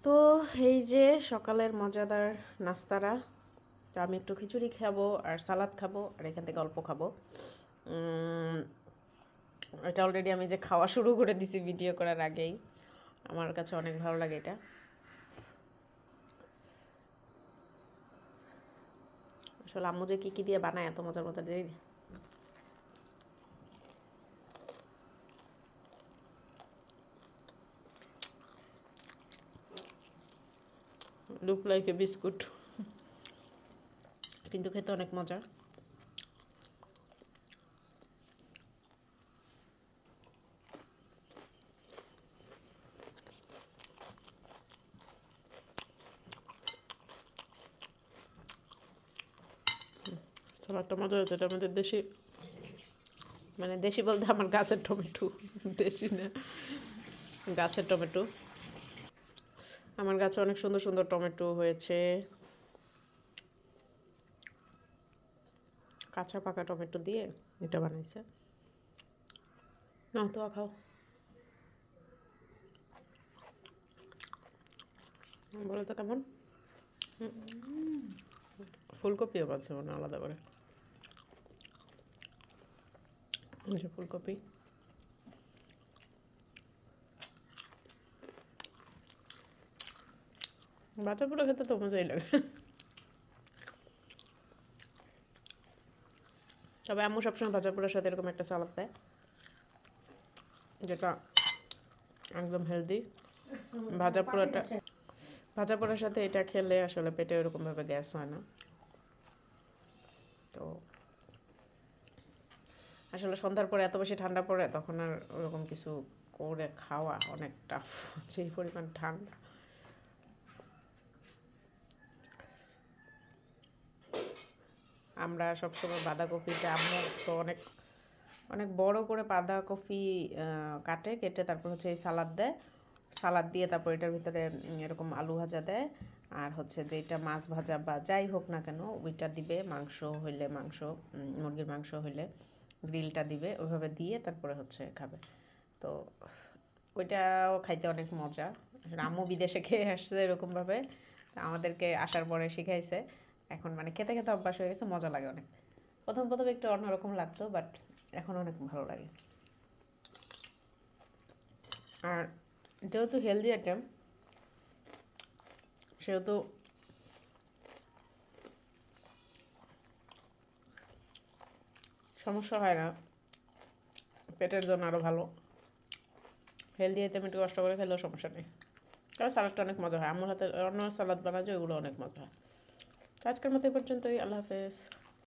তো এই যে সকালের মজাদার নাস্তারা, তো আমি একটু খিচুড়ি খাবো আর সালাদ খাবো আর এখান থেকে অল্প খাবো। এটা অলরেডি আমি যে খাওয়া শুরু করে দিছি ভিডিও করার আগেই। আমার কাছে অনেক ভালো লাগে এটা। আসলে আম্মু যে কী দিয়ে বানায় এত মজার মজার জিনিস। লুক লাইক এ বিস্কুট, কিন্তু খেতে অনেক মজা। সালাদটা মজা হতো। এটা আমাদের দেশি, মানে দেশি বলতে আমার গাছের টমেটো, দেশি না, গাছের টমেটো। আমার গাছে অনেক সুন্দর সুন্দর টমেটো হয়েছে, কাঁচা পাকা টমেটো দিয়ে এটা বানাইছে। না তো খাও, বলো তো কেমন। ফুলকপিও পাচ্ছে মানে আলাদা করে, ফুলকপি। বাচ্চা পুরো খেতে তো মজাই লাগে। তবে আম্মু সবসময় ভাজা পোড়ার সাথে এরকম একটা সালাদ দেয়, যেটা একদম হেলদি। ভাজা পোড়াটা, ভাজা পোড়ার সাথে এটা খেলে আসলে পেটে ওরকমভাবে গ্যাস হয় না। তো আসলে সন্ধ্যার পরে এত বেশি ঠান্ডা পড়ে, তখন আর ওরকম কিছু করে খাওয়া অনেক টাফ, যে পরিমাণ ঠান্ডা। আমরা সবসময় বাঁধাকপিটা, আম্মু তো অনেক অনেক বড় করে বাঁধাকপি কাটে, কেটে তারপর হচ্ছে এই সালাদ দেয়। সালাদ দিয়ে তারপর এটার ভিতরে এরকম আলু ভাজা দেয়, আর হচ্ছে যেটা মাছ ভাজা বা যাই হোক না কেন ওইটা দিবে। মাংস হইলে মাংস, মুরগির মাংস হইলে গ্রিলটা দিবে, ওইভাবে দিয়ে তারপরে হচ্ছে খাবে। তো ওইটাও খাইতে অনেক মজা। আম্মু বিদেশে খেয়ে আসছে এরকমভাবে, আমাদেরকে আসার পরে শিখাইছে। এখন মানে খেতে খেতে অভ্যাস হয়ে গেছে, মজা লাগে অনেক। প্রথম প্রথম একটু অন্যরকম লাগতো, বাট এখন অনেক ভালো লাগে। আর যেহেতু হেলদি আইটেম, সেহেতু সমস্যা হয় না, পেটের জন্য আরও ভালো। হেলদি আইটেম একটু কষ্ট করে খেলেও সমস্যা নেই। তবে সালাদটা অনেক মজা হয়, আমার হাতে অন্য সালাদ বানা যায় ওগুলো অনেক মজা হয়। তো আজকের মতো এই পর্যন্তই, আল্লাহ হাফেজ।